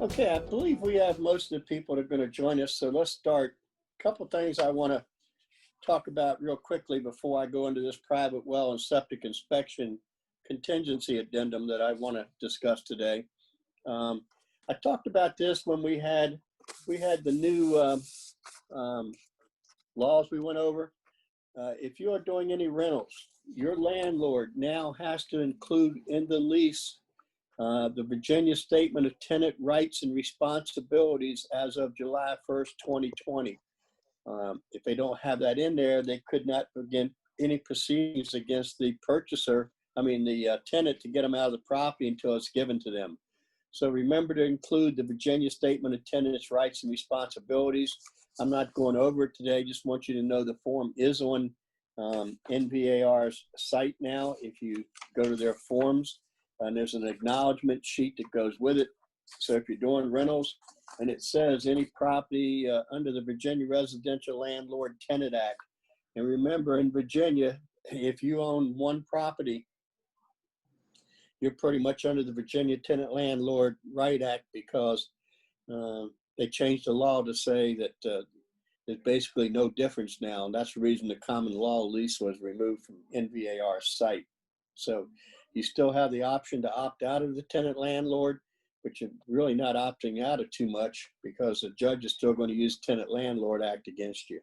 Okay, I believe we have most of the people that are going to join us. So let's start. A couple of things I want to talk about real quickly before I go into this private well and septic inspection contingency addendum that I want to discuss today. I talked about this when we had the new laws we went over. If you are doing any rentals, your landlord now has to include in the lease the Virginia Statement of Tenant Rights and Responsibilities as of July 1st, 2020. If they don't have that in there, they could not begin any proceedings against the tenant, to get them out of the property until it's given to them. So remember to include the Virginia Statement of Tenants Rights and Responsibilities. I'm not going over it today. Just want you to know the form is on NVAR's site now. If you go to their forms, and there's an acknowledgement sheet that goes with it. So if you're doing rentals, and it says any property under the Virginia Residential Landlord Tenant Act. And remember, in Virginia, if you own one property, you're pretty much under the Virginia Tenant Landlord Right Act, because they changed the law to say that there's basically no difference now. And that's the reason the common law lease was removed from NVAR's site. So you still have the option to opt out of the tenant landlord, but you're really not opting out of too much, because the judge is still going to use Tenant Landlord Act against you.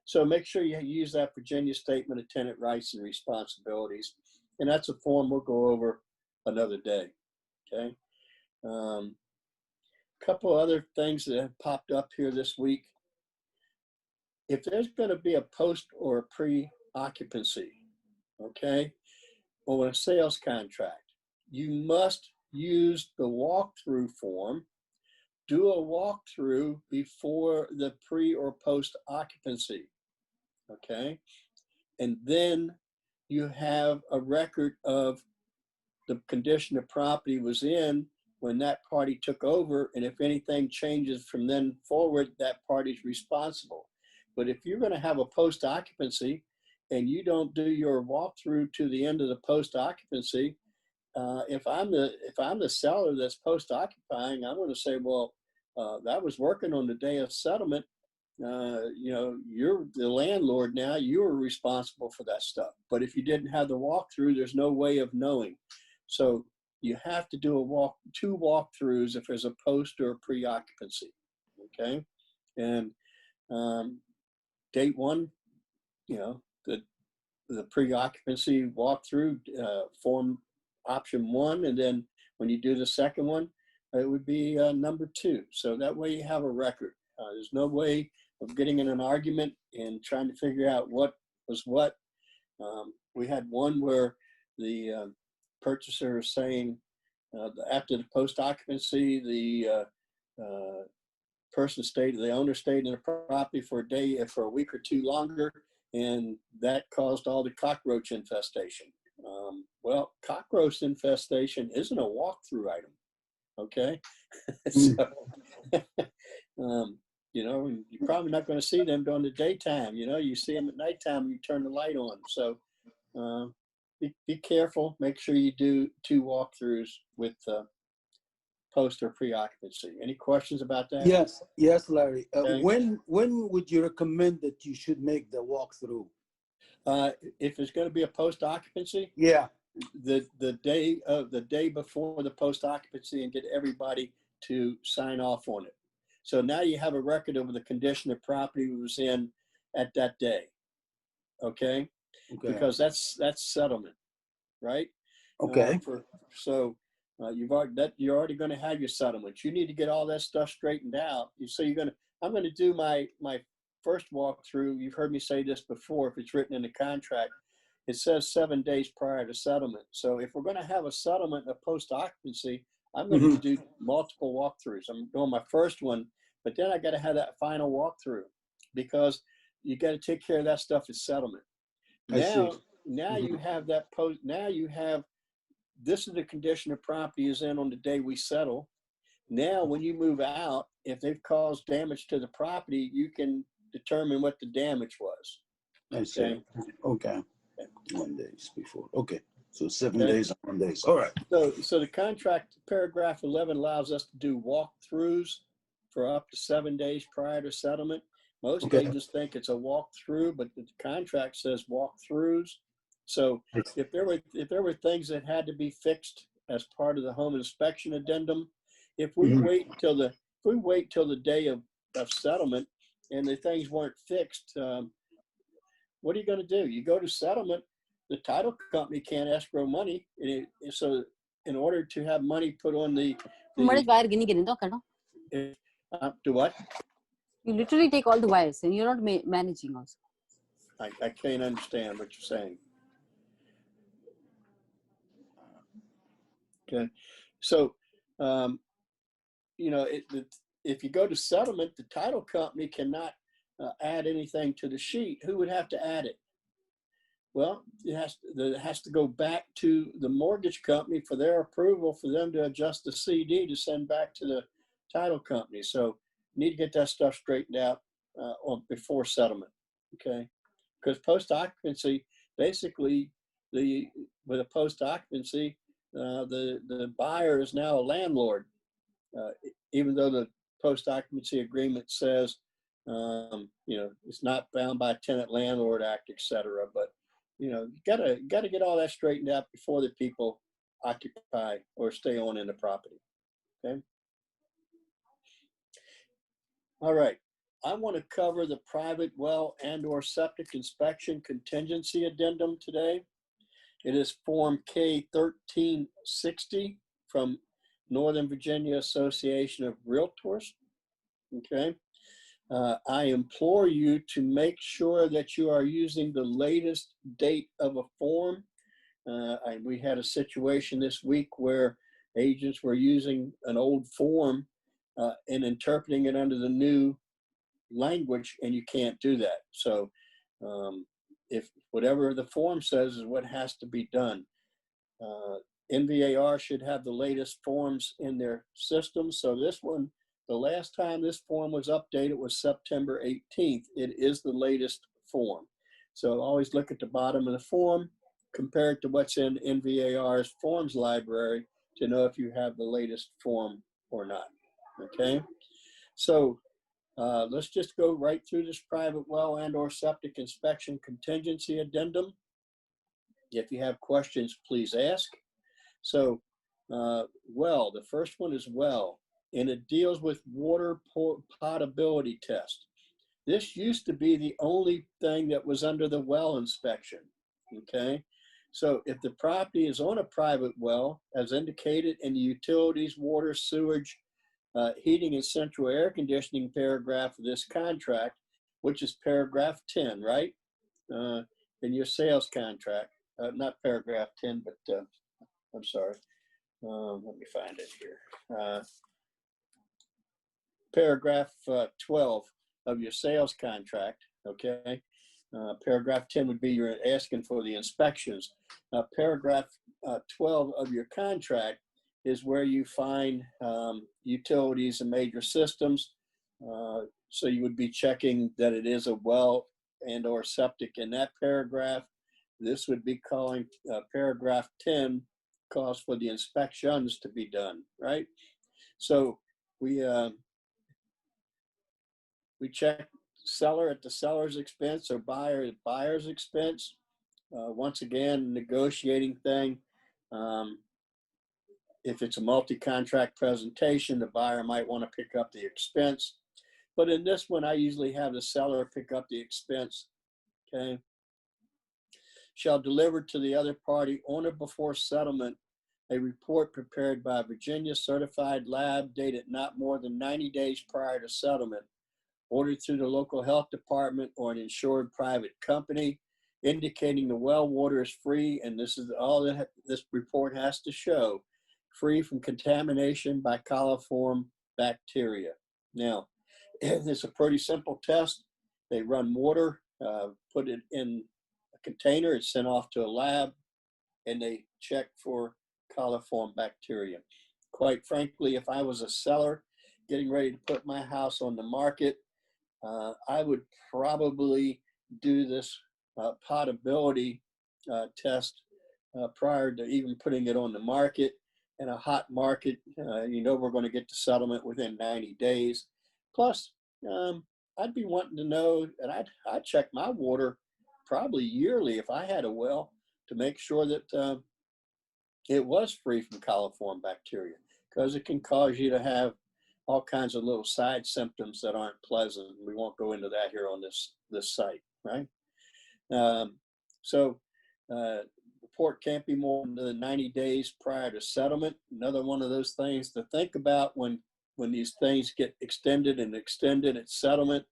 So make sure you use that Virginia Statement of Tenant Rights and Responsibilities. And that's a form we'll go over another day, okay? Couple other things that have popped up here this week. If there's going to be a post or a pre-occupancy, okay, on a sales contract, you must use the walkthrough form, do a walkthrough before the pre or post occupancy, okay? And then you have a record of the condition the property was in when that party took over, and if anything changes from then forward, that party's responsible. But if you're gonna have a post occupancy, and you don't do your walkthrough to the end of the post occupancy, if I'm the seller that's post occupying, I'm going to say, well, that was working on the day of settlement. You're the landlord now. You are responsible for that stuff. But if you didn't have the walkthrough, there's no way of knowing. So you have to do two walkthroughs if there's a post or a pre-occupancy. Okay, and date one, the pre-occupancy walkthrough form option 1, and then when you do the second one, it would be number 2. So that way you have a record. There's no way of getting in an argument and trying to figure out what was what. We had one where the purchaser is saying after the post-occupancy, the owner stayed in the property for a week or two longer, and that caused all the cockroach infestation. Well, cockroach infestation isn't a walkthrough item, okay? So, you're probably not going to see them during the daytime. You see them at nighttime when you turn the light on. So be careful. Make sure you do 2 walkthroughs with post or pre-occupancy. Any questions about that? Yes, Larry. Okay. When would you recommend that you should make the walkthrough? If it's going to be a post-occupancy, yeah, the day before the post-occupancy, and get everybody to sign off on it. So now you have a record of the condition the property was in at that day. Okay. Because that's settlement, right? Okay. You're already going to have your settlement. You need to get all that stuff straightened out. So I'm going to do my first walkthrough. You've heard me say this before. If it's written in the contract, it says 7 days prior to settlement. So if we're going to have a settlement and a post occupancy, I'm going to do multiple walkthroughs. I'm doing my first one, but then I got to have that final walkthrough, because you got to take care of that stuff at settlement. Now, now you have that post, now you have, this is the condition the property is in on the day we settle. Now, when you move out, if they've caused damage to the property, you can determine what the damage was. I see. Okay. 1 day before. Okay. So 7 Okay. days and 1 day. All right. So the contract, paragraph 11, allows us to do walkthroughs for up to 7 days prior to settlement. Most agents think it's a walkthrough, but the contract says walkthroughs. So if there were things that had to be fixed as part of the home inspection addendum, if we wait till the day of settlement and the things weren't fixed, what are you going to do? You go to settlement, the title company can't escrow money, so in order to have money put on the do what? You literally take all the wires and you're not managing also. I can't understand what you're saying. Okay, so you know, if you go to settlement, the title company cannot add anything to the sheet. Who would have to add it? Well, it has to go back to the mortgage company for their approval, for them to adjust the CD to send back to the title company. So you need to get that stuff straightened out before settlement, okay? Because post-occupancy, basically, with a post-occupancy, the buyer is now a landlord, even though the post-occupancy agreement says, you know, it's not bound by Tenant Landlord Act, et cetera, but you know, you gotta get all that straightened out before the people occupy or stay on in the property. Okay. All right. I want to cover the private well and/or septic inspection contingency addendum today. It is Form K-1360 from Northern Virginia Association of Realtors. Okay. I implore you to make sure that you are using the latest date of a form. We had a situation this week where agents were using an old form and interpreting it under the new language, and you can't do that. So if whatever the form says is what has to be done. NVAR should have the latest forms in their system. So this one, the last time this form was updated was September 18th. It is the latest form. So always look at the bottom of the form, compare it to what's in NVAR's forms library to know if you have the latest form or not, okay? So let's just go right through this private well and/or septic inspection contingency addendum. If you have questions, please ask. So well, the first one is well, and it deals with water potability test. This used to be the only thing that was under the well inspection, okay? So if the property is on a private well, as indicated in the utilities, water, sewage, heating and central air conditioning paragraph of this contract, which is paragraph 10, right? In your sales contract, not paragraph 10, but I'm sorry. Let me find it here. Paragraph 12 of your sales contract, okay? Paragraph 10 would be you're asking for the inspections. Paragraph 12 of your contract is where you find utilities and major systems. So you would be checking that it is a well and or septic in that paragraph. This would be calling paragraph 10 calls for the inspections to be done, right? So we check seller at the seller's expense or buyer at buyer's expense. Once again, negotiating thing. If it's a multi-contract presentation, the buyer might want to pick up the expense. But in this one, I usually have the seller pick up the expense, okay? Shall deliver to the other party on or before settlement a report prepared by a Virginia certified lab dated not more than 90 days prior to settlement, ordered through the local health department or an insured private company, indicating the well water is free, and this is all that this report has to show, free from contamination by coliform bacteria. Now, it's a pretty simple test. They run water, put it in a container. It's sent off to a lab, and they check for coliform bacteria. Quite frankly, if I was a seller getting ready to put my house on the market, I would probably do this potability test prior to even putting it on the market. In a hot market, we're going to get to settlement within 90 days. Plus, I'd be wanting to know, and I'd check my water probably yearly if I had a well to make sure that it was free from coliform bacteria, because it can cause you to have all kinds of little side symptoms that aren't pleasant. We won't go into that here on this site, right? Report can't be more than 90 days prior to settlement. Another one of those things to think about when these things get extended at settlement,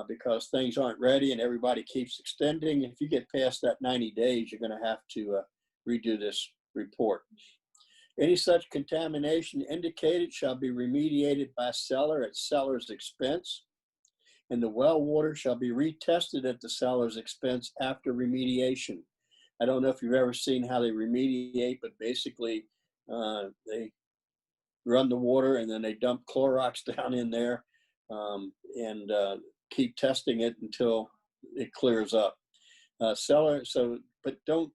because things aren't ready and everybody keeps extending. If you get past that 90 days, you're going to have to redo this report. Any such contamination indicated shall be remediated by seller at seller's expense, and the well water shall be retested at the seller's expense after remediation. I don't know if you've ever seen how they remediate, but basically they run the water and then they dump Clorox down in there and keep testing it until it clears up. But don't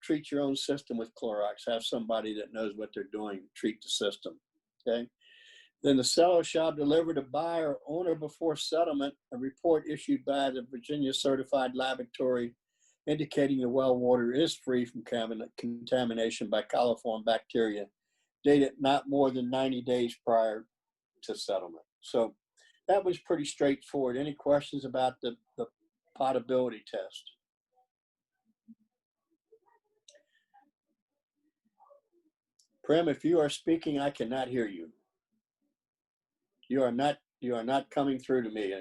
treat your own system with Clorox. Have somebody that knows what they're doing treat the system, okay? Then the seller shall deliver to buyer or owner before settlement a report issued by the Virginia Certified Laboratory indicating the well water is free from contamination by coliform bacteria, dated not more than 90 days prior to settlement. So that was pretty straightforward. Any questions about the potability test? Prem, if you are speaking, I cannot hear you. You are not coming through to me.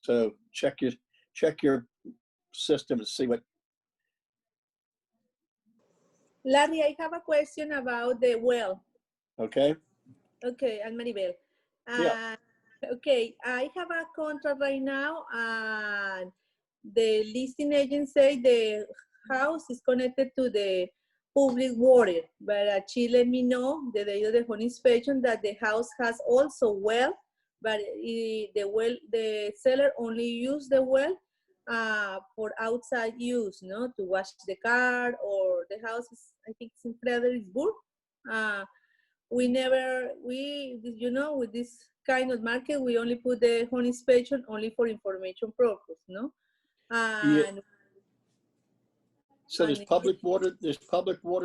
So check your system to see what. Larry, I have a question about the well. Okay. Okay, and Maribel. Yeah. Okay, I have a contract right now, and the listing agent say the house is connected to the public water, but she let me know the day of the home inspection that the house has also well, but the seller only used the well for outside use, no, to wash the car, or the house is, I think it's in Fredericksburg. With this kind of market, we only put the home inspection only for information purpose, no? And, yeah. So there's public water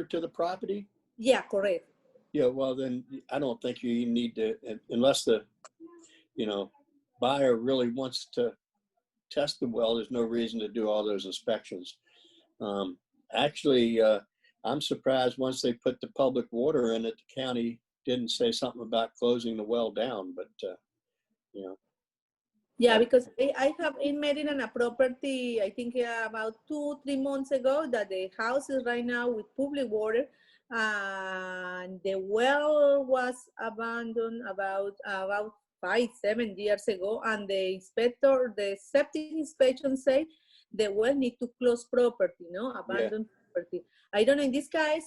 to the property? Yeah, correct. Yeah, well then I don't think you need to, unless the buyer really wants to test the well, there's no reason to do all those inspections. Actually, I'm surprised once they put the public water in it, the county didn't say something about closing the well down, but Yeah, because I have met in a property, I think about 2-3 months ago, that the house is right now with public water, and the well was abandoned about 5-7 years ago, and the septic inspection say the well need to close property, abandoned property. I don't know, in this case,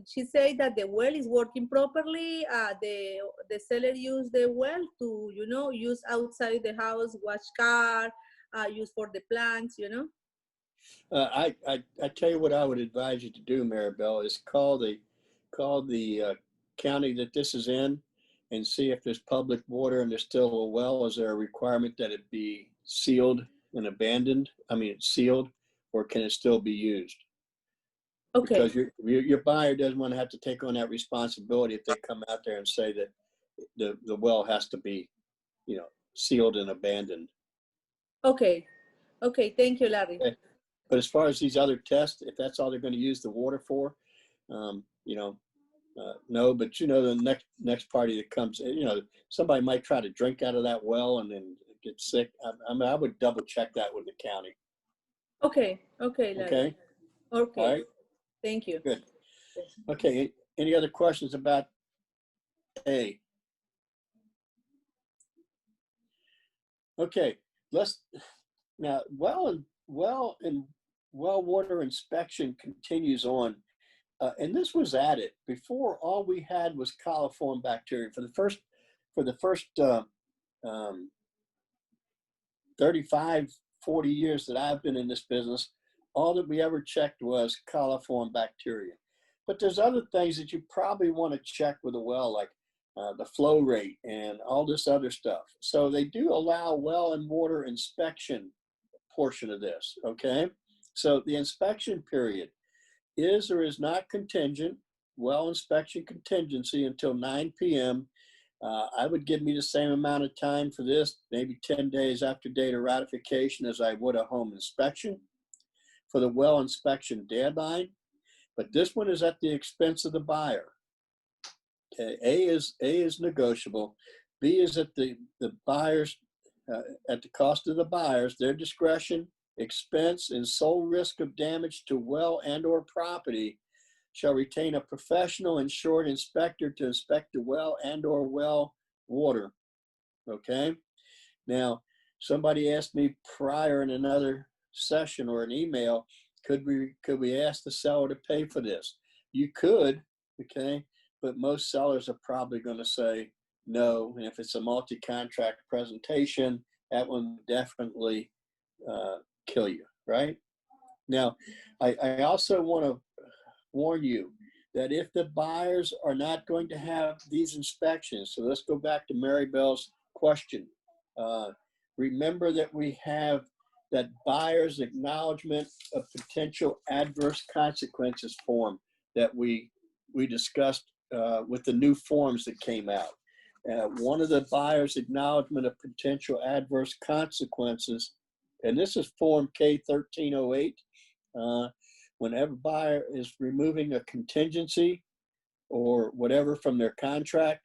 she said that the well is working properly. The seller used the well to, use outside the house, wash car, use for the plants, I tell you what I would advise you to do, Maribel, is call the county that this is in and see if there's public water and there's still a well. Is there a requirement that it be sealed and abandoned? I mean, it's sealed, or can it still be used? Okay. Because your buyer doesn't want to have to take on that responsibility if they come out there and say that the well has to be, sealed and abandoned. Okay. Okay. Thank you, Larry. Okay. But as far as these other tests, if that's all they're going to use the water for, no. But the next party that comes, somebody might try to drink out of that well and then get sick. I would double check that with the county. Okay. Okay, Larry. Okay. Okay. All right. Thank you. Good. Okay. Any other questions about A? Okay. Now, well and well and well water inspection continues on. And this was added before. All we had was coliform bacteria for the first 35, 40 years that I've been in this business. All that we ever checked was coliform bacteria. But there's other things that you probably want to check with a well, like the flow rate and all this other stuff. So they do allow well and water inspection portion of this, okay? So the inspection period is or is not contingent, well inspection contingency until 9 p.m. I would give me the same amount of time for this, maybe 10 days after date of ratification as I would a home inspection for the well inspection deadline. But this one is at the expense of the buyer. Okay, A is negotiable. B is at the buyers, at the cost of the buyers, their discretion, expense, and sole risk of damage to well and or property shall retain a professional insured inspector to inspect the well and or well water. Okay. Now, somebody asked me prior in another session or an email, could we ask the seller to pay for this? You could, okay, but most sellers are probably going to say no. And if it's a multi-contract presentation, that one definitely kill you, right? Now, I also want to warn you that if the buyers are not going to have these inspections, so let's go back to Mary Bell's question. Remember that we have that buyer's acknowledgement of potential adverse consequences form that we discussed with the new forms that came out. One of the buyer's acknowledgement of potential adverse consequences, and this is form K1308, whenever buyer is removing a contingency or whatever from their contract,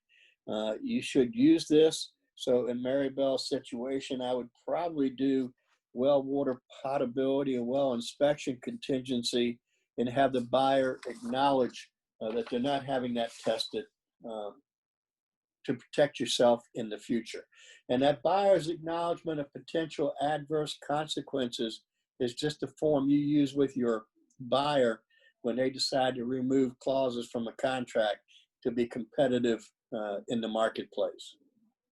you should use this. So in Mary Bell's situation, I would probably do well water potability and well inspection contingency and have the buyer acknowledge that they're not having that tested to protect yourself in the future. And that buyer's acknowledgement of potential adverse consequences is just a form you use with your buyer when they decide to remove clauses from a contract to be competitive in the marketplace.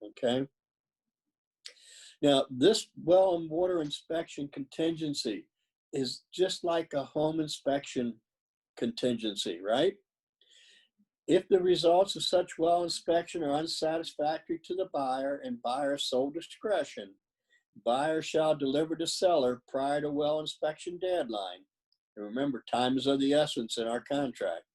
Okay. Now, this well and water inspection contingency is just like a home inspection contingency, right? If the results of such well inspection are unsatisfactory to the buyer and buyer's sole discretion, buyer shall deliver to seller prior to well inspection deadline. And remember, time is of the essence in our contract.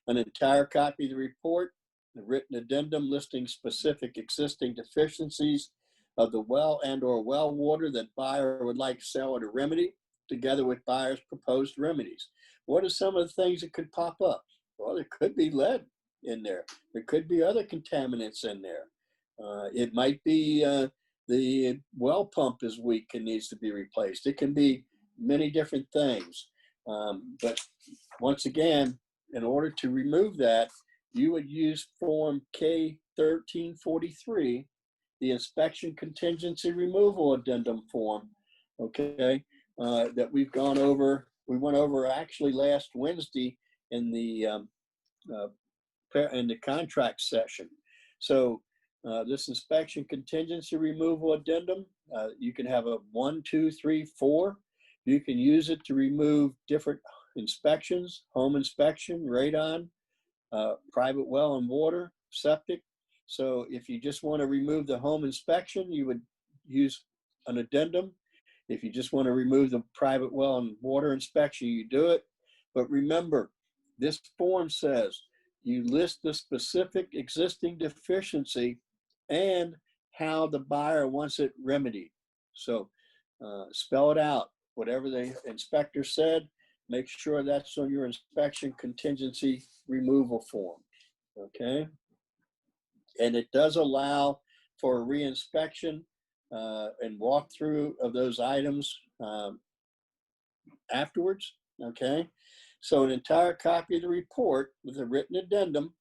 An entire copy of the report, the written addendum listing specific existing deficiencies of the well and or well water that buyer would like seller to remedy, together with buyer's proposed remedies. What are some of the things that could pop up? Well, there could be lead in there. There could be other contaminants in there. It might be the well pump is weak and needs to be replaced. It can be many different things. But once again, in order to remove that, you would use form K1343, the inspection contingency removal addendum form, okay, that we've gone over. We went over actually last Wednesday in the contract session. So this inspection contingency removal addendum, you can have a 1, 2, 3, 4. You can use it to remove different inspections, home inspection, radon, private well and water, septic. So if you just want to remove the home inspection, you would use an addendum. If you just want to remove the private well and water inspection, you do it. But remember, this form says you list the specific existing deficiency and how the buyer wants it remedied. So spell it out. Whatever the inspector said, make sure that's on your inspection contingency removal form, okay? And it does allow for a reinspection and walkthrough of those items afterwards, okay? So an entire copy of the report with a written addendum,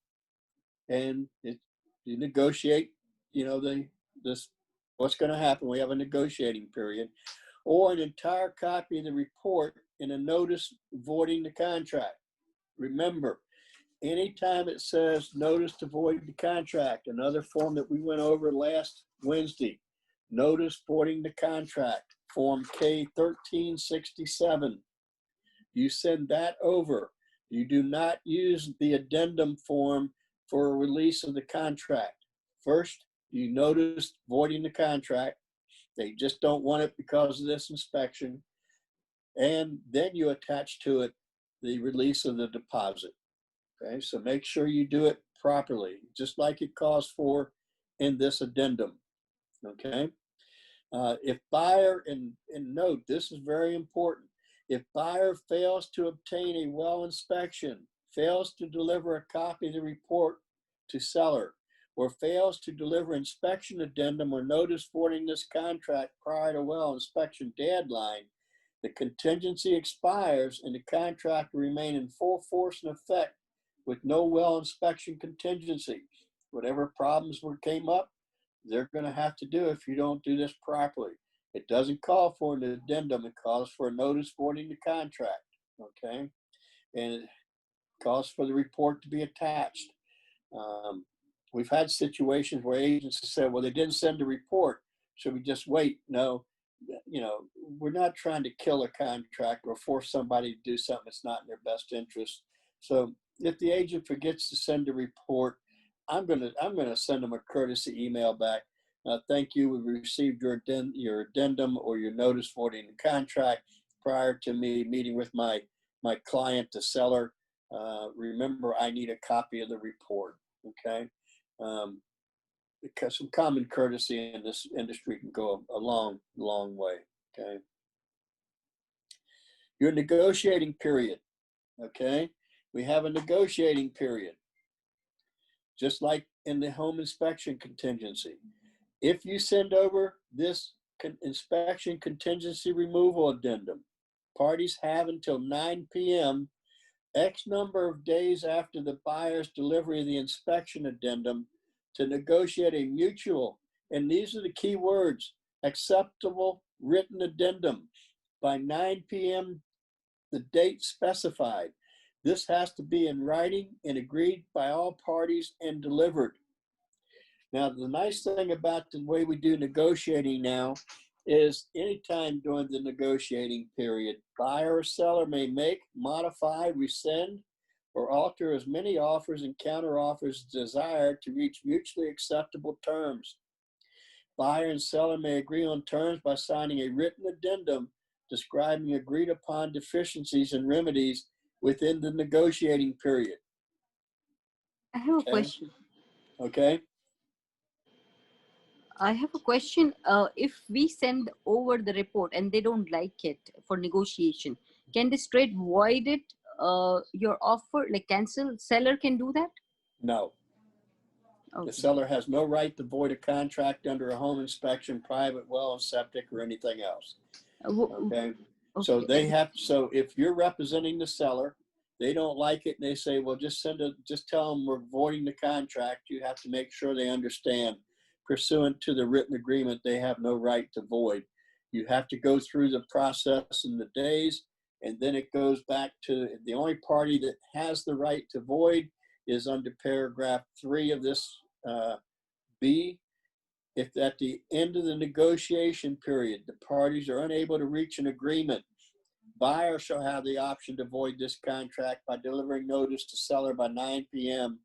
and you negotiate, you know, what's going to happen. We have a negotiating period. or an entire copy of the report in a notice voiding the contract. Remember, anytime it says notice to void the contract, another form that we went over last Wednesday, notice voiding the contract, Form K-1367. You send that over. You do not use the addendum form for a release of the contract. First, you notice voiding the contract. They just don't want it because of this inspection. And then you attach to it the release of the deposit. Okay, so make sure you do it properly, just like it calls for in this addendum. Okay, if buyer, and note, this is very important. If buyer fails to obtain a well inspection, fails to deliver a copy of the report to seller, or fails to deliver inspection addendum or notice voiding this contract prior to well inspection deadline, the contingency expires and the contract will remain in full force and effect with no well inspection contingency. Whatever problems came up, they're going to have to do if you don't do this properly. It doesn't call for an addendum, it calls for a notice voiding the contract, okay? And it calls for the report to be attached. We've had situations where agents have said, well, they didn't send a report, should we just wait? No, you know, we're not trying to kill a contract or force somebody to do something that's not in their best interest. So if the agent forgets to send a report, I'm gonna send them a courtesy email back. Thank you. We received your addendum or your notice voiding the contract prior to me meeting with my client, the seller. Remember, I need a copy of the report. Okay, because some common courtesy in this industry can go a long way. Okay, your negotiating period. Okay, we have a negotiating period, just like in the home inspection contingency. If you send over this inspection contingency removal addendum, parties have until 9 p.m. X number of days after the buyer's delivery of the inspection addendum to negotiate a mutual, and these are the key words, acceptable written addendum by 9 p.m. the date specified. This has to be in writing and agreed by all parties and delivered. Now, the nice thing about the way we do negotiating now is anytime during the negotiating period, buyer or seller may make, modify, rescind, or alter as many offers and counteroffers as desired to reach mutually acceptable terms. Buyer and seller may agree on terms by signing a written addendum describing agreed upon deficiencies and remedies within the negotiating period. I have a Okay. question. Okay. I have a question. If we send over the report and they don't like it for negotiation, can they straight void it, your offer, like cancel? Seller can do that? No. Okay. The seller has no right to void a contract under a home inspection, private well, septic, or anything else. Okay. So they have, so if you're representing the seller, they don't like it and they say, well, just tell them we're voiding the contract. You have to make sure they understand pursuant to the written agreement, they have no right to void. You have to go through the process in the days, and then it goes back to the only party that has the right to void is under paragraph 3 of this B. If at the end of the negotiation period, the parties are unable to reach an agreement, buyer shall have the option to void this contract by delivering notice to seller by 9 p.m.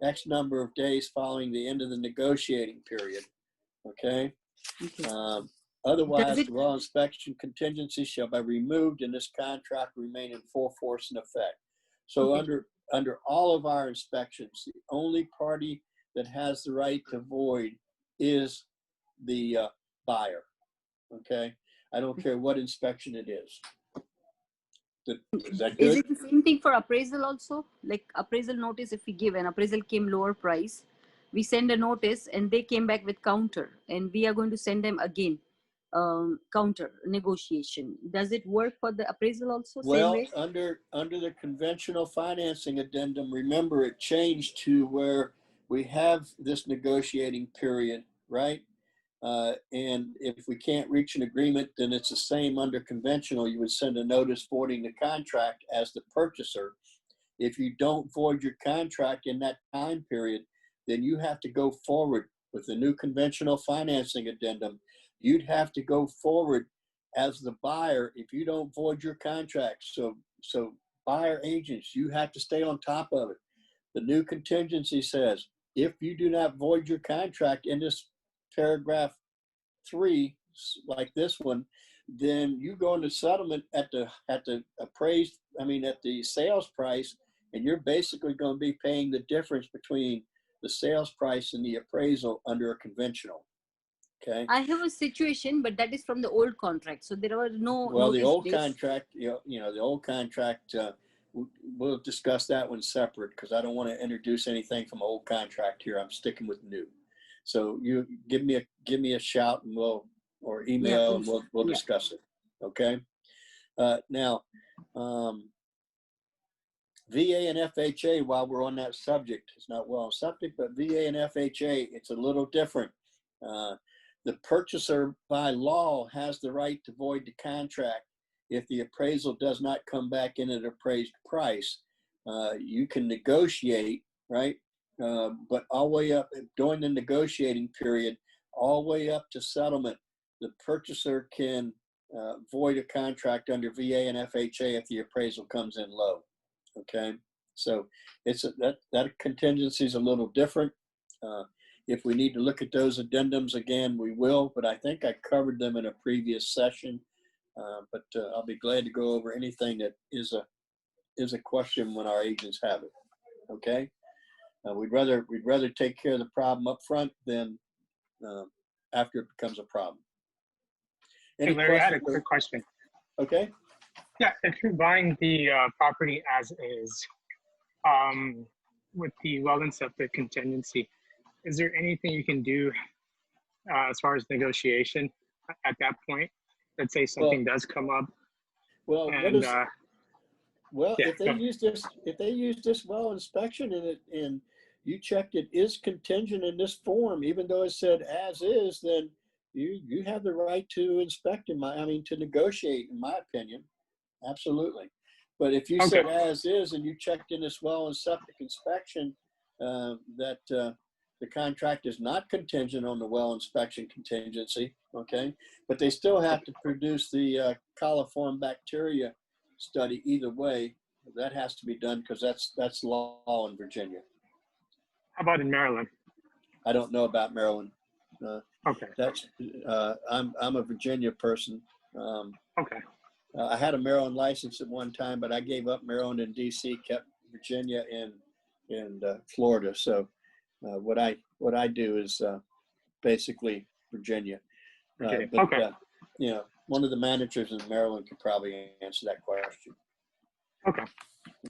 X number of days following the end of the negotiating period. Okay. Otherwise, the well inspection contingency shall be removed and this contract remain in full force and effect. So under all of our inspections, the only party that has the right to void is the buyer. Okay. I don't care what inspection it is. Is that good? Is it the same thing for appraisal also? Like appraisal notice, if we give an appraisal came lower price, we send a notice and they came back with counter and we are going to send them again counter negotiation. Does it work for the appraisal also? Well, same way? under the conventional financing addendum, remember it changed to where we have this negotiating period, right? And if we can't reach an agreement, then it's the same under conventional. You would send a notice voiding the contract as the purchaser. If you don't void your contract in that time period, then you have to go forward with the new conventional financing addendum. You'd have to go forward as the buyer if you don't void your contract. So buyer agents, you have to stay on top of it. The new contingency says, if you do not void your contract in this paragraph 3, like this one, then you go into settlement at the appraised, at the sales price, and you're basically going to be paying the difference between the sales price and the appraisal under a conventional. Okay. I have a situation, but that is from the old contract, so there were no. Well, the old days. contract, the old contract, we'll discuss that one separate because I don't want to introduce anything from old contract here. I'm sticking with new. So you give me a shout and or email and we'll discuss it. Okay. Now, VA and FHA, while we're on that subject, it's not well on subject, but VA and FHA, it's a little different. The purchaser by law has the right to void the contract if the appraisal does not come back in at appraised price. You can negotiate, right? But all the way up during the negotiating period, all the way up to settlement, the purchaser can void a contract under VA and FHA if the appraisal comes in low. Okay, so that contingency is a little different. If we need to look at those addendums again, we will, but I think I covered them in a previous session. But I'll be glad to go over anything that is a question when our agents have it. Okay, we'd rather take care of the problem up front than after it becomes a problem. Hey, Larry, I had a quick question. Okay. Yeah, if you're buying the property as is, with the well and septic contingency, is there anything you can do as far as negotiation at that point? Let's say something does come up. Well, and, if they use this well inspection and you checked it is contingent in this form, even though it said as is, then you have the right to inspect to negotiate, in my opinion. Absolutely. But if you said as is and you checked in this well and septic inspection, that the contract is not contingent on the well inspection contingency, okay? But they still have to produce the coliform bacteria study either way. That has to be done because that's law in Virginia. How about in Maryland? I don't know about Maryland. Okay. That's I'm a Virginia person. Okay. I had a Maryland license at one time, but I gave up Maryland and DC, kept Virginia and Florida. So what I do is basically Virginia. Okay. One of the managers in Maryland could probably answer that question. Okay.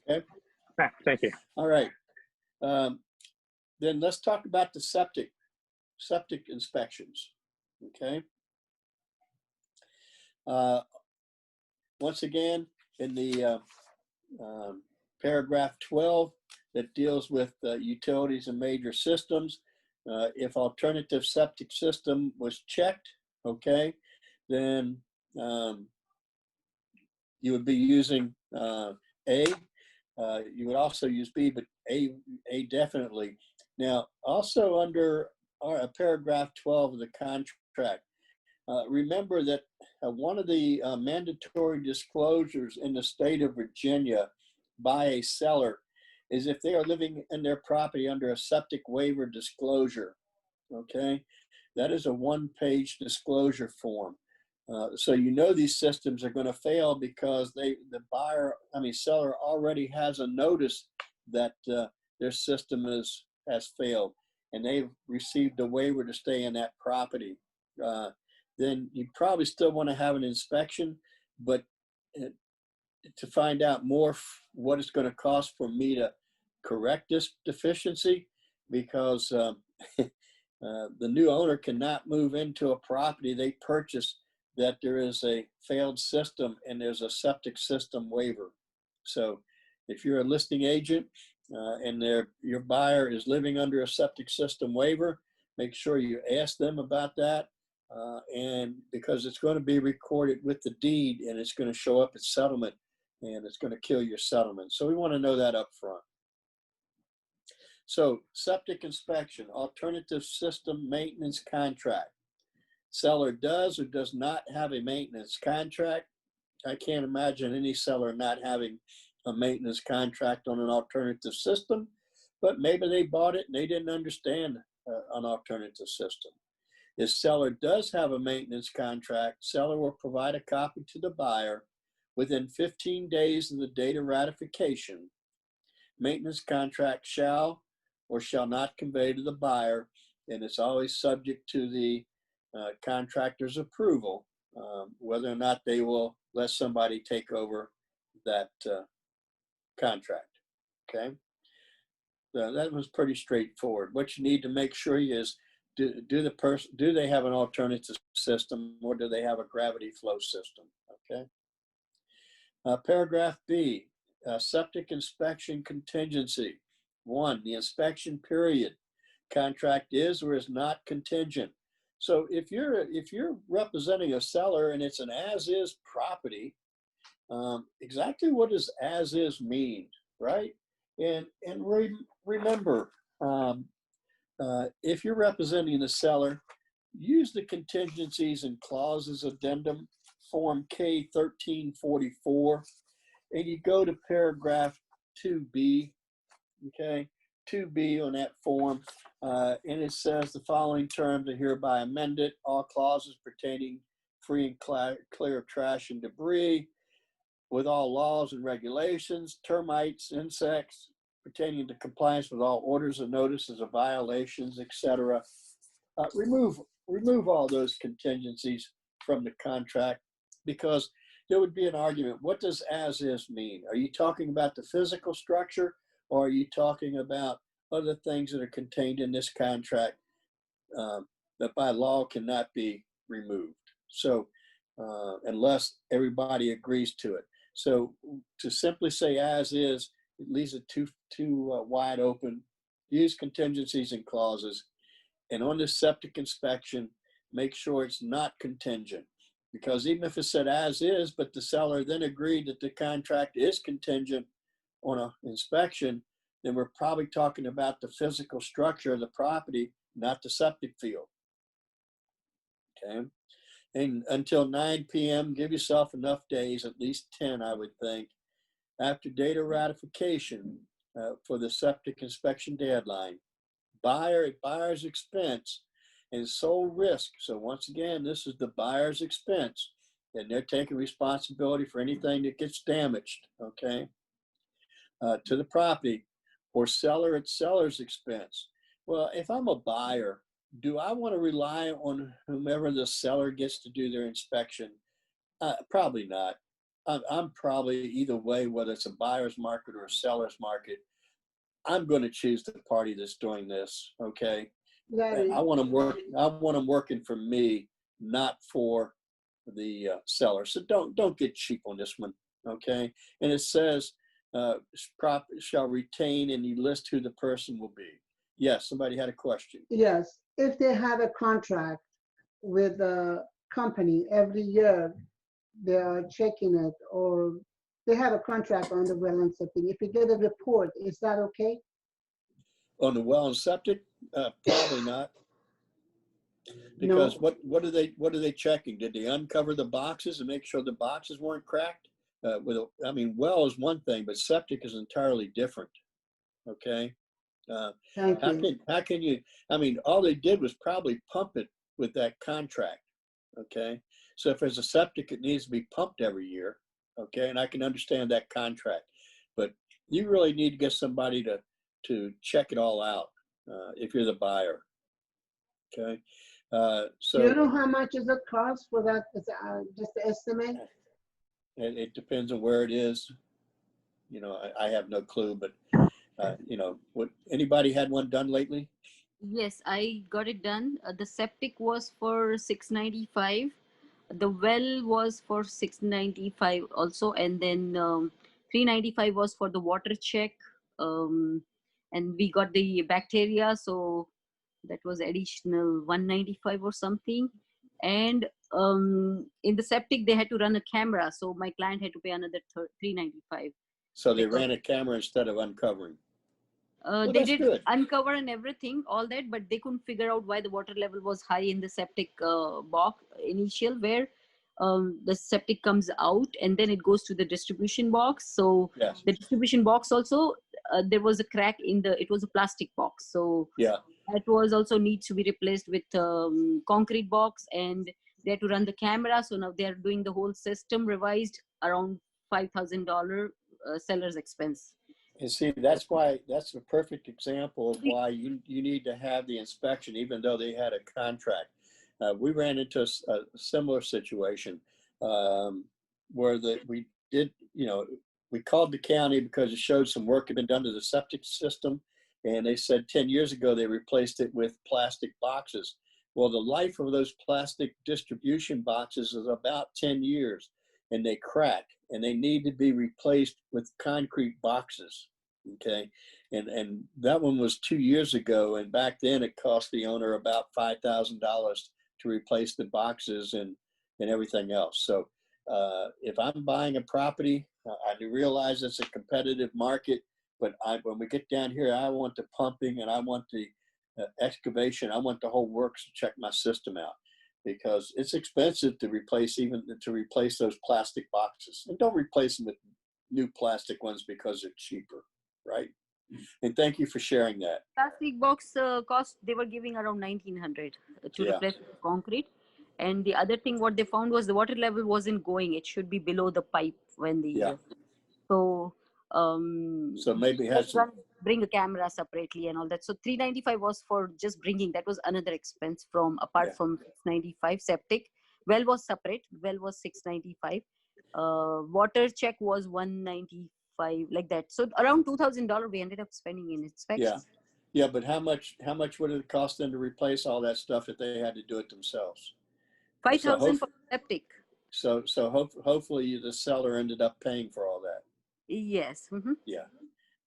Okay. Yeah, thank you. All right. Then let's talk about the septic inspections. Okay. Once again, in the paragraph 12 that deals with utilities and major systems, if alternative septic system was checked, okay, then you would be using A. You would also use B, but A definitely. Now, also under paragraph 12 of the contract, remember that one of the mandatory disclosures in the state of Virginia by a seller is if they are living in their property under a septic waiver disclosure, okay? That is a one-page disclosure form. So these systems are going to fail because the seller already has a notice that their system has failed and they've received a waiver to stay in that property. Then you probably still want to have an inspection, but to find out more what it's going to cost for me to correct this deficiency, because the new owner cannot move into a property they purchased that there is a failed system and there's a septic system waiver. So if you're a listing agent and your buyer is living under a septic system waiver, make sure you ask them about that. and because it's going to be recorded with the deed and it's going to show up at settlement and it's going to kill your settlement. So we want to know that up front. So septic inspection, alternative system maintenance contract. Seller does or does not have a maintenance contract. I can't imagine any seller not having a maintenance contract on an alternative system, but maybe they bought it and they didn't understand an alternative system. If seller does have a maintenance contract, seller will provide a copy to the buyer within 15 days of the date of ratification. Maintenance contract shall or shall not convey to the buyer, and it's always subject to the contractor's approval, whether or not they will let somebody take over that contract. Okay, that was pretty straightforward. What you need to make sure is, do they have an alternative system, or do they have a gravity flow system? Okay. Paragraph B, septic inspection contingency. 1, the inspection period. Contract is or is not contingent. So if you're representing a seller and it's an as-is property, exactly what does as-is mean, right? And remember, if you're representing the seller, use the contingencies and clauses addendum form K1344, and you go to paragraph 2B, okay, 2B on that form, and it says the following terms are hereby amended. All clauses pertaining free and clear of trash and debris, with all laws and regulations, termites, insects, pertaining to compliance with all orders and notices of violations, etc. Remove all those contingencies from the contract, because there would be an argument. What does as is mean? Are you talking about the physical structure, or are you talking about other things that are contained in this contract that by law cannot be removed? So unless everybody agrees to it. So to simply say as is, it leaves it too wide open. Use contingencies and clauses. And on the septic inspection, make sure it's not contingent. Because even if it said as is, but the seller then agreed that the contract is contingent on an inspection, then we're probably talking about the physical structure of the property, not the septic field. Okay. And until 9 p.m., give yourself enough days, at least 10, I would think, after date of ratification for the septic inspection deadline. Buyer at buyer's expense and sole risk. So once again, this is the buyer's expense, and they're taking responsibility for anything that gets damaged, okay, to the property, or seller at seller's expense. Well, if I'm a buyer, do I want to rely on whomever the seller gets to do their inspection? Probably not. I'm probably either way, whether it's a buyer's market or a seller's market, I'm going to choose the party that's doing this. Okay. Larry, I want them working for me, not for the seller. So don't get cheap on this one. Okay. And it says, shall retain, and you list who the person will be. Yes. Somebody had a question. yes, if they have a contract with a company every year, they are checking it, or they have a contract on the well and septic. If you get a report, is that okay? On the well and septic, probably not. Because No. what are they checking? Did they uncover the boxes and make sure the boxes weren't cracked? Well is one thing, but septic is entirely different. Okay. Thank you. How can you? All they did was probably pump it with that contract. Okay. So if there's a septic, it needs to be pumped every year. Okay. And I can understand that contract, but you really need to get somebody to check it all out if you're the buyer. Okay. So Do you know how much is it cost for that? Is just the estimate? it depends on where it is. I have no clue, but what, anybody had one done lately? Yes, I got it done. The septic was for 695. The well was for 695 also, and then 395 was for the water check. And we got the bacteria, so that was additional 195 or something. And in the septic, they had to run a camera. So my client had to pay another $395. So they Because- ran a camera instead of uncovering. Well, they that's did good. uncover and everything, all that, but they couldn't figure out why the water level was high in the septic box initial, where the septic comes out and then it goes to the distribution box. So Yes. the distribution box also, there was a crack in it was a plastic box. So Yeah. that was also needs to be replaced with concrete box, and they had to run the camera. So now they're doing the whole system revised around $5,000 seller's expense. And see, that's a perfect example of why you need to have the inspection, even though they had a contract. We ran into a similar situation where we did, we called the county because it showed some work had been done to the septic system. And they said 10 years ago, they replaced it with plastic boxes. Well, the life of those plastic distribution boxes is about 10 years, and they crack, and they need to be replaced with concrete boxes. Okay. And that one was 2 years ago. And back then it cost the owner about $5,000 to replace the boxes and everything else. So if I'm buying a property, I do realize it's a competitive market, but when we get down here, I want the pumping and I want the excavation. I want the whole works to check my system out, because it's expensive to replace those plastic boxes. And don't replace them with new plastic ones because they're cheaper, right? And thank you for sharing that. Plastic box cost, they were giving around $1,900 to Yeah. replace the concrete. And the other thing what they found was the water level wasn't going. It should be below the pipe when the Yeah. so Maybe it has some, bring a camera separately and all that. So $395 was for just bringing. That was another expense from apart Yeah. from $695 septic. Well was separate. Well was $695. Water check was $195, like that. So around $2,000 we ended up spending in inspection. yeah, but how much would it cost them to replace all that stuff if they had to do it themselves? $5,000 for septic. So hopefully the seller ended up paying for all that. Yes. Mm-hmm. Yeah.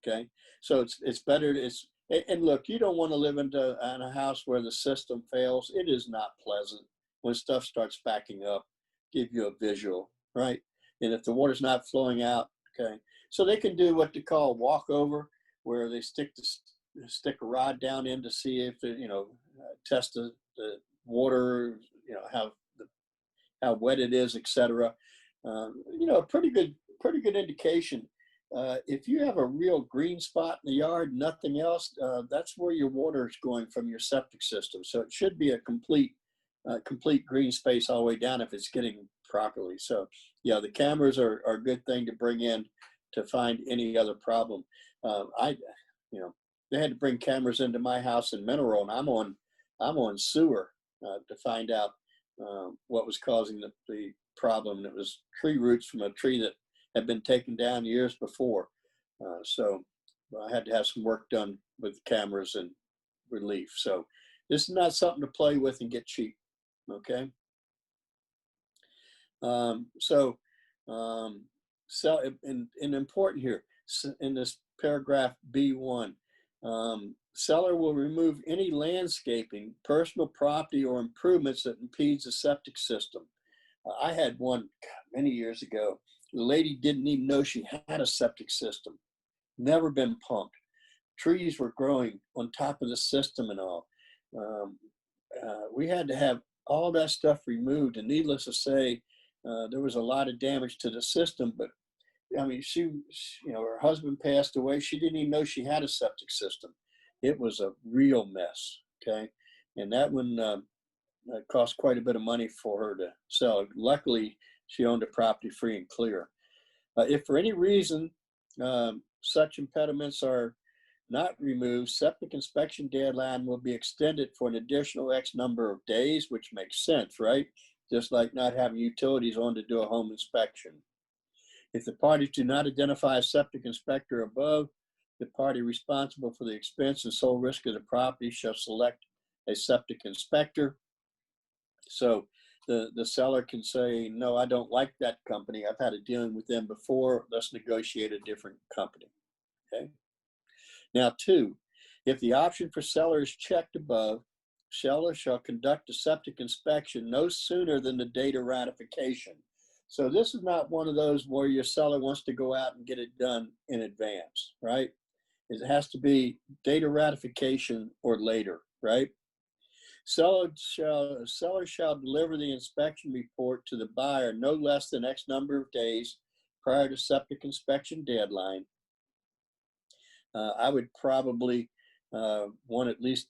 Okay. So it's better. And look, you don't want to live in a house where the system fails. It is not pleasant when stuff starts backing up. Give you a visual, right? And if the water's not flowing out, okay. So they can do what they call walkover, where they stick a rod down in to see if test the water, how wet it is, etc. Pretty good indication. If you have a real green spot in the yard, nothing else, that's where your water is going from your septic system. So it should be a complete green space all the way down if it's getting properly. So yeah, the cameras are a good thing to bring in to find any other problem. They had to bring cameras into my house in Mineral, and I'm on sewer to find out what was causing the problem. It was tree roots from a tree that had been taken down years before. So I had to have some work done with cameras and relief. So this is not something to play with and get cheap. Okay. So important here in this paragraph B1, seller will remove any landscaping, personal property, or improvements that impedes the septic system. I had one many years ago. The lady didn't even know she had a septic system, never been pumped. Trees were growing on top of the system and all. We had to have all that stuff removed, and needless to say, there was a lot of damage to the system. But I mean, she her husband passed away. She didn't even know she had a septic system. It was a real mess. Okay, and that one cost quite a bit of money for her to sell. Luckily, she owned a property free and clear. If for any reason such impediments are not removed, septic inspection deadline will be extended for an additional X number of days, which makes sense, right? Just like not having utilities on to do a home inspection. If the parties do not identify a septic inspector above, the party responsible for the expense and sole risk of the property shall select a septic inspector. So the seller can say, no, I don't like that company. I've had a dealing with them before. Let's negotiate a different company. Okay. Now, 2, if the option for seller is checked above, seller shall conduct a septic inspection no sooner than the date of ratification. So this is not one of those where your seller wants to go out and get it done in advance, right? It has to be date of ratification or later, right? Seller shall deliver the inspection report to the buyer no less than X number of days prior to septic inspection deadline. I would probably want at least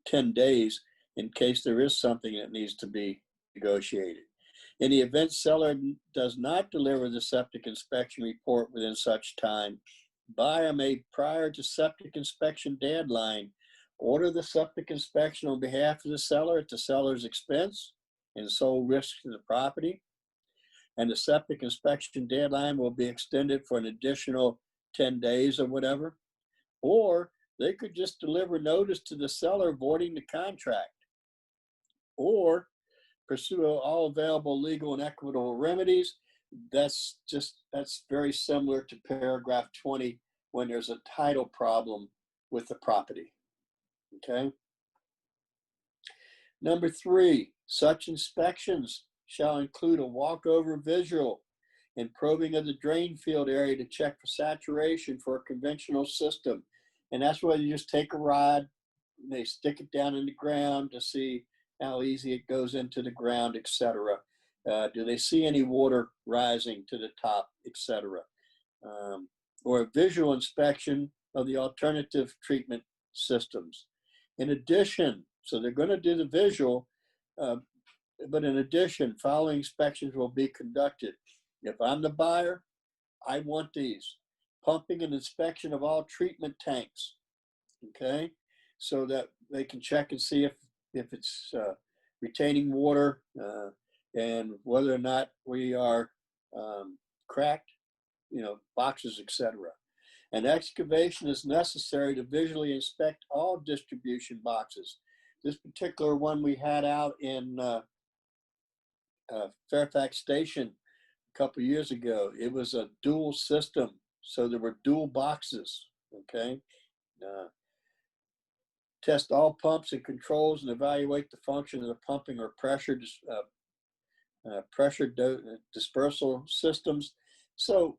10 days in case there is something that needs to be negotiated. In the event seller does not deliver the septic inspection report within such time, buyer may, prior to septic inspection deadline, order the septic inspection on behalf of the seller at the seller's expense and sole risk to the property. And the septic inspection deadline will be extended for an additional 10 days or whatever. Or they could just deliver notice to the seller voiding the contract, or pursue all available legal and equitable remedies. That's very similar to paragraph 20 when there's a title problem with the property. Okay. Number 3, such inspections shall include a walkover visual and probing of the drain field area to check for saturation for a conventional system. And that's where you just take a rod and they stick it down in the ground to see how easy it goes into the ground, etc. Do they see any water rising to the top, etc. Or a visual inspection of the alternative treatment systems. In addition, so they're going to do the visual, but in addition, following inspections will be conducted. If I'm the buyer, I want these. Pumping and inspection of all treatment tanks, okay? So that they can check and see if it's retaining water and whether or not we are cracked, boxes, etc. An excavation is necessary to visually inspect all distribution boxes. This particular one we had out in Fairfax Station a couple of years ago, it was a dual system. So there were dual boxes, okay? Test all pumps and controls and evaluate the function of the pumping or pressure dispersal systems. So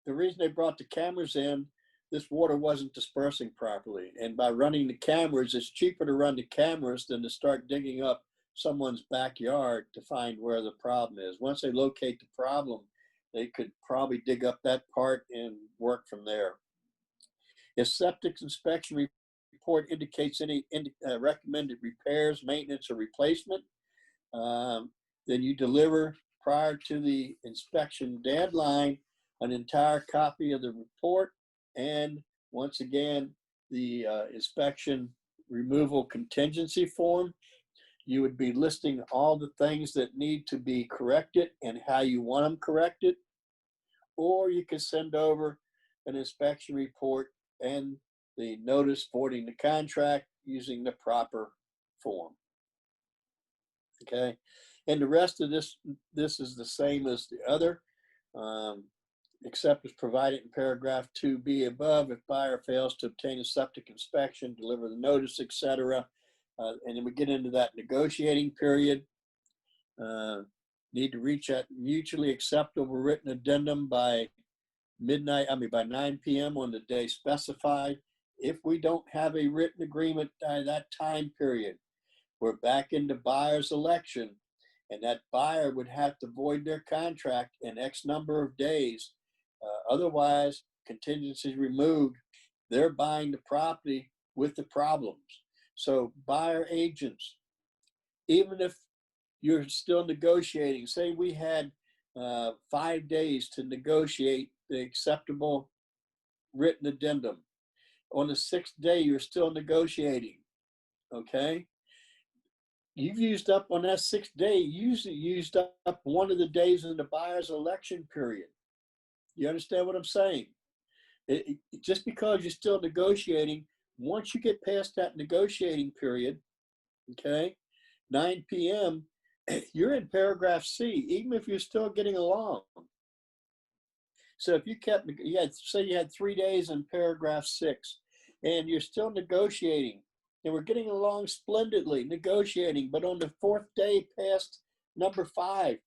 the reason they brought the cameras in, this water wasn't dispersing properly. And by running the cameras, it's cheaper to run the cameras than to start digging up someone's backyard to find where the problem is. Once they locate the problem, they could probably dig up that part and work from there. If septic inspection report indicates any recommended repairs, maintenance, or replacement, then you deliver prior to the inspection deadline an entire copy of the report, and once again, the inspection removal contingency form. You would be listing all the things that need to be corrected and how you want them corrected, or you can send over an inspection report and the notice voiding the contract using the proper form. Okay, and the rest of this is the same as the other, except as provided in paragraph 2B above. If buyer fails to obtain a septic inspection, deliver the notice, etc. And then we get into that negotiating period. Need to reach that mutually acceptable written addendum by by 9 p.m. on the day specified. If we don't have a written agreement by that time period, we're back into buyer's election, and that buyer would have to void their contract in X number of days. Otherwise, contingency removed. They're buying the property with the problems. So buyer agents, even if you're still negotiating, say we had 5 days to negotiate the acceptable written addendum. On the 6th day, you're still negotiating, okay? You've used up on that 6th day, you used up one of the days in the buyer's election period. You understand what I'm saying? Just because you're still negotiating, once you get past that negotiating period, okay, 9 p.m., you're in paragraph C, even if you're still getting along. So if you had 3 days in paragraph 6, and you're still negotiating, They were getting along splendidly, negotiating, but on the fourth day past number 5,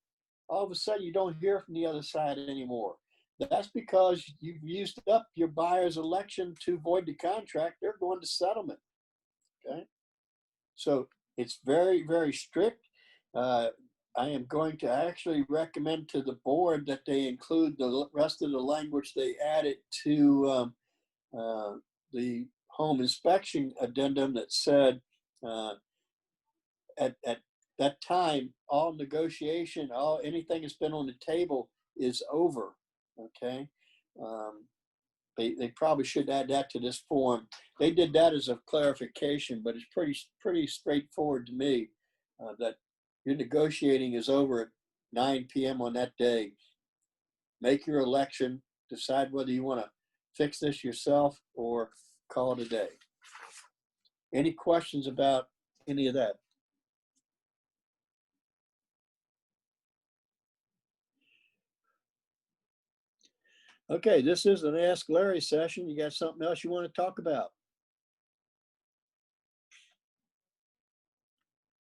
all of a sudden you don't hear from the other side anymore. That's because you've used up your buyer's election to void the contract. They're going to settlement. Okay. So it's very, very strict. I am going to actually recommend to the board that they include the rest of the language they added to the home inspection addendum that said at that time, all negotiation, anything that's been on the table is over. Okay. They probably should add that to this form. They did that as a clarification, but it's pretty straightforward to me that your negotiating is over at 9 p.m. on that day. Make your election, decide whether you want to fix this yourself or call it a day. Any questions about any of that? Okay, this is an Ask Larry session. You got something else you want to talk about?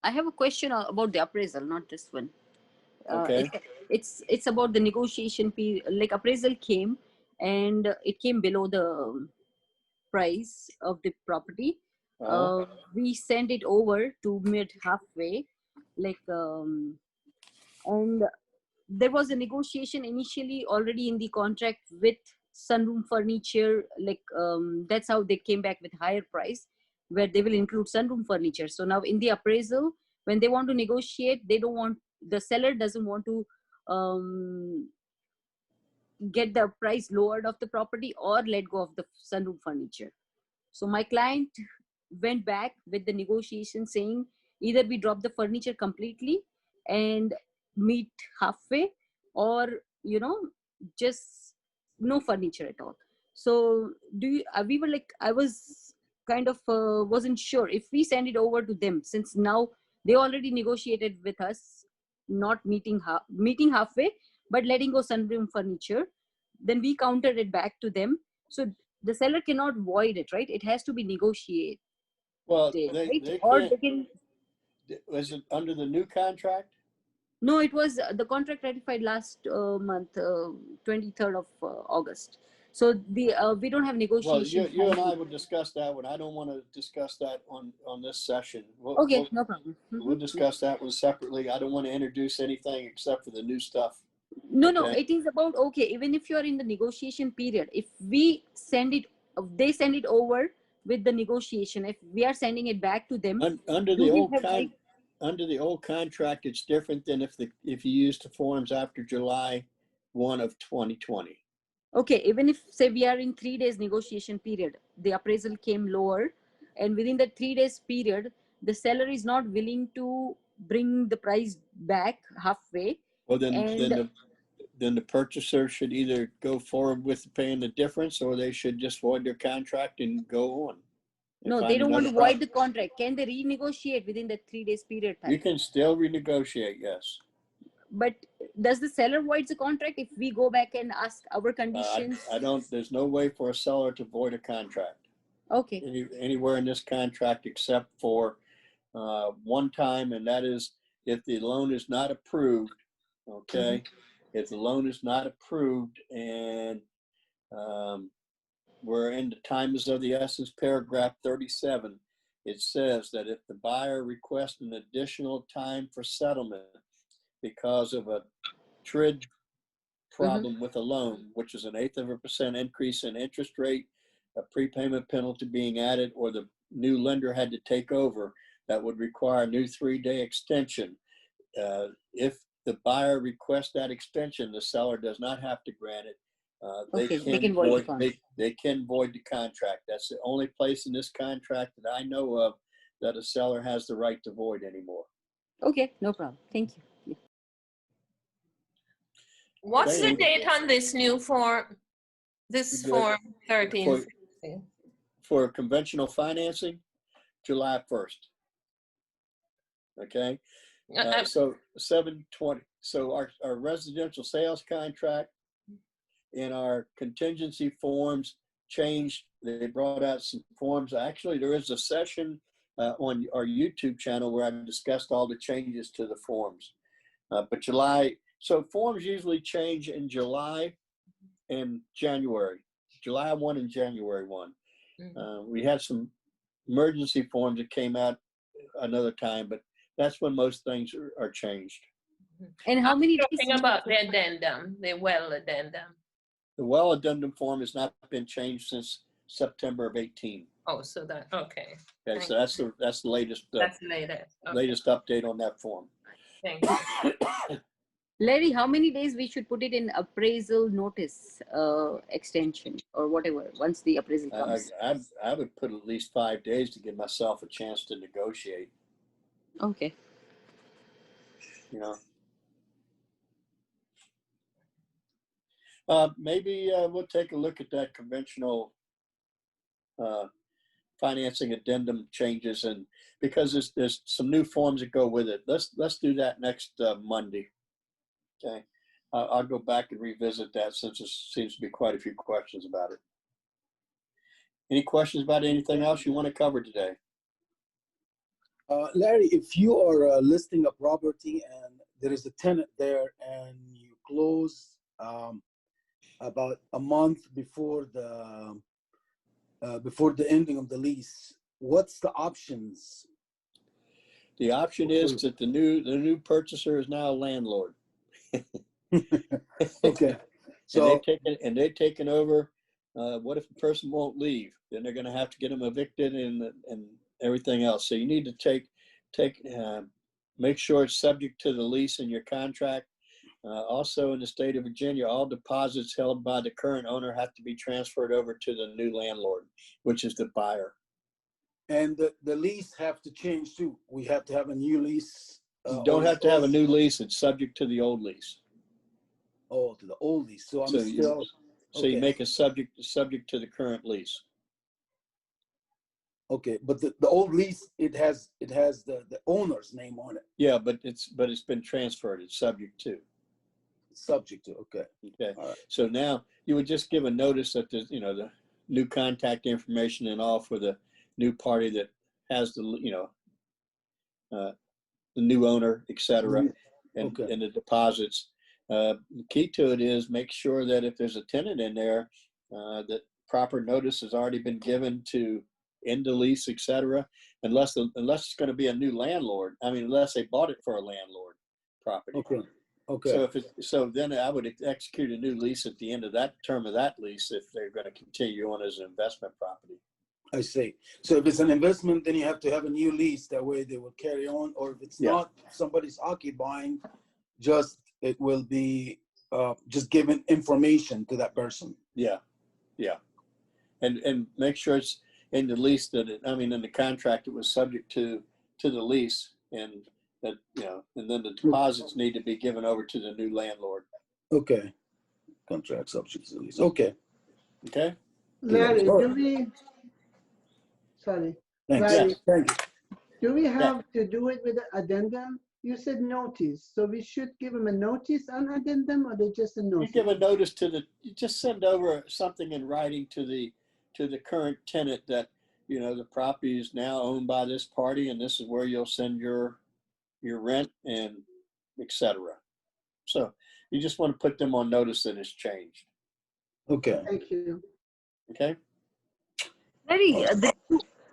I have a question about the appraisal, not this one. Okay. It's about the negotiation period. Like appraisal came and it came below the price of the property. We sent it over to mid halfway, and there was a negotiation initially already in the contract with sunroom furniture. That's how they came back with higher price, where they will include sunroom furniture. So now in the appraisal, when they want to negotiate, the seller doesn't want to get the price lowered of the property or let go of the sunroom furniture. So my client went back with the negotiation saying either we drop the furniture completely and meet halfway, or just no furniture at all. So we were like, I was kind of wasn't sure if we send it over to them, since now they already negotiated with us, not meeting halfway but letting go sunroom furniture, then we countered it back to them. So the seller cannot void it, right? It has to be negotiated. Well, Right? they Or can't. they can. Was it under the new contract? No, it was the contract ratified last month, 23rd of August. So we don't have Well, negotiation. you and I will discuss that one. I don't want to discuss that on this session. Okay, no problem. We'll discuss that one separately. I don't want to introduce anything except for the new stuff. No, Okay. it is about, okay, even if you're in the negotiation period, if we send it, they send it over with the negotiation, if we are sending it back to them, Under do the we old have like, under the old contract, it's different than if you use the forms after July 1 of 2020. okay, even if say we are in 3 days negotiation period, the appraisal came lower, and within that 3 days period, the seller is not willing to bring the price back halfway. Well, And then the purchaser should either go forward with paying the difference, or they should just void their contract and go on. no, they don't want to void the contract. Can they renegotiate within that 3 days period time? You can still renegotiate, yes. But does the seller void the contract if we go back and ask our conditions? I don't, there's no way for a seller to void a contract. Okay. Anywhere in this contract except for one time, and that is if the loan is not approved, okay? If the loan is not approved and we're in the time is of the essence, paragraph 37, it says that if the buyer requests an additional time for settlement because of a TRID problem with a loan, which is 1/8% increase in interest rate, a prepayment penalty being added, or the new lender had to take over, that would require a new 3-day extension. If the buyer requests that extension, the seller does not have to grant it. They can void the contract. That's the only place in this contract that I know of that a seller has the right to void anymore. Okay, no problem. Thank you. Yeah. What's the date on this new form? This form 13. For conventional financing, July 1st. Okay. So 7/20. So our residential sales contract and our contingency forms changed. They brought out some forms. Actually, there is a session on our YouTube channel where I discussed all the changes to the forms. But July, so forms usually change in July and January, July 1 and January 1. We had some emergency forms that came out another time, but that's when most things are changed. And how many days? Talking about the addendum, the well addendum. The well addendum form has not been changed since September of 18. Oh, so that, okay. Okay, Thank so that's the latest That's later. Okay, latest update on that form. thank you. Larry, how many days we should put it in appraisal notice extension or whatever once the appraisal comes? I would put at least 5 days to give myself a chance to negotiate. Okay. You know, maybe we'll take a look at that conventional financing addendum changes, and because there's some new forms that go with it. Let's do that next Monday. Okay, I'll go back and revisit that since there seems to be quite a few questions about it. Any questions about anything else you want to cover today? Larry, if you are listing a property and there is a tenant there and you close about a month before the ending of the lease, what's the options? The option is that the new purchaser is now a landlord. Okay, so and they've taken over. What if the person won't leave? Then they're going to have to get them evicted and everything else. So you need to make sure it's subject to the lease in your contract. Also in the state of Virginia, all deposits held by the current owner have to be transferred over to the new landlord, which is the buyer. and the lease have to change too. We have to have a new lease. You don't have to have a new lease. It's subject to the old lease. Oh, to the old lease. So So you okay. make a subject to the current lease. Okay, but the old lease, it has the owner's name on it. Yeah, but it's been transferred. It's subject to. Subject to, okay. Okay. All right. So now you would just give a notice that the new contact information and all for the new party that has the new owner, et cetera, and the deposits. The key to it is make sure that if there's a tenant in there, that proper notice has already been given to end the lease, et cetera, unless it's going to be a new landlord. I mean, unless they bought it for a landlord property. Okay. So then I would execute a new lease at the end of that term of that lease if they're going to continue on as an investment property. I see. So if it's an investment, then you have to have a new lease. That way they will carry on. Or if it's not, somebody's occupying, it will be just giving information to that person. Yeah. And make sure it's in the lease in the contract it was subject to the lease, and that and then the deposits need to be given over to the new landlord. Okay. Contract subject to the lease. Okay. Larry, sorry. Thanks. Larry, Thank you. do we have to do it with the addendum? You said notice, so we should give them a notice on addendum, or they just a notice? You give a notice you just send over something in writing to the current tenant that the property is now owned by this party, and this is where you'll send your rent and et cetera. So you just want to put them on notice that it's changed. Okay. Thank you. Okay. Larry,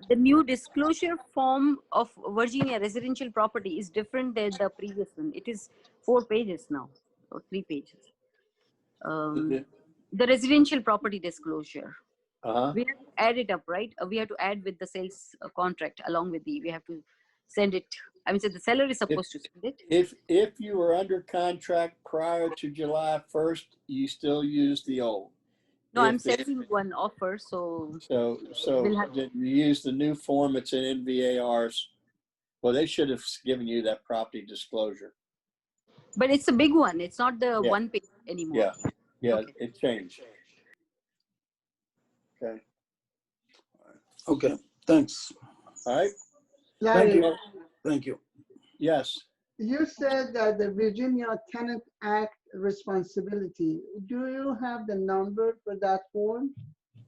the new disclosure form of Virginia residential property is different than the previous one. It is 4 pages now, or 3 pages. The residential property disclosure. We have to add it up, right? We have to add with the sales contract along with we have to send it. I mean, so the seller is supposed to send it. If you were under contract prior to July 1st, you still use the old. No, I'm sending one offer, so then you use the new form. It's in NVAR's. Well, they should have given you that property disclosure. But it's a big one. It's not the 1 page anymore. Yeah, okay. It changed. Okay. Thanks. All right. Larry, Thank you. Yes. you said that the Virginia Tenant Act responsibility. Do you have the number for that form?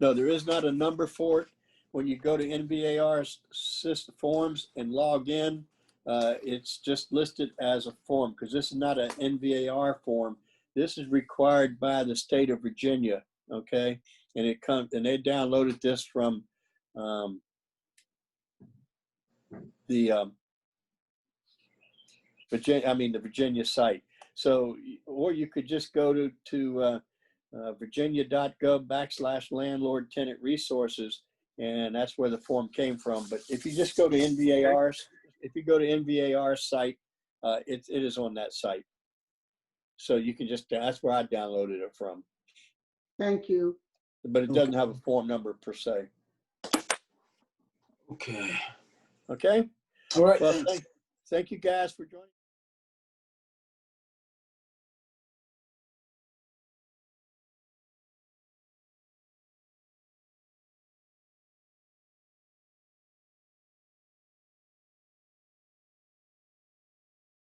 No, there is not a number for it, when you go to NVAR's system forms and log in, it's just listed as a form because this is not an NVAR form. This is required by the state of Virginia, okay? And it comes, and they downloaded this from the Virginia site. So, or you could just go to virginia.gov/landlord tenant resources, and that's where the form came from. But if you just go to NVAR's, site, it is on that site. So you can just, that's where I downloaded it from. Thank you. But it doesn't have a form number per se. Okay. Okay? All right. Well, Thanks. thank you guys for joining.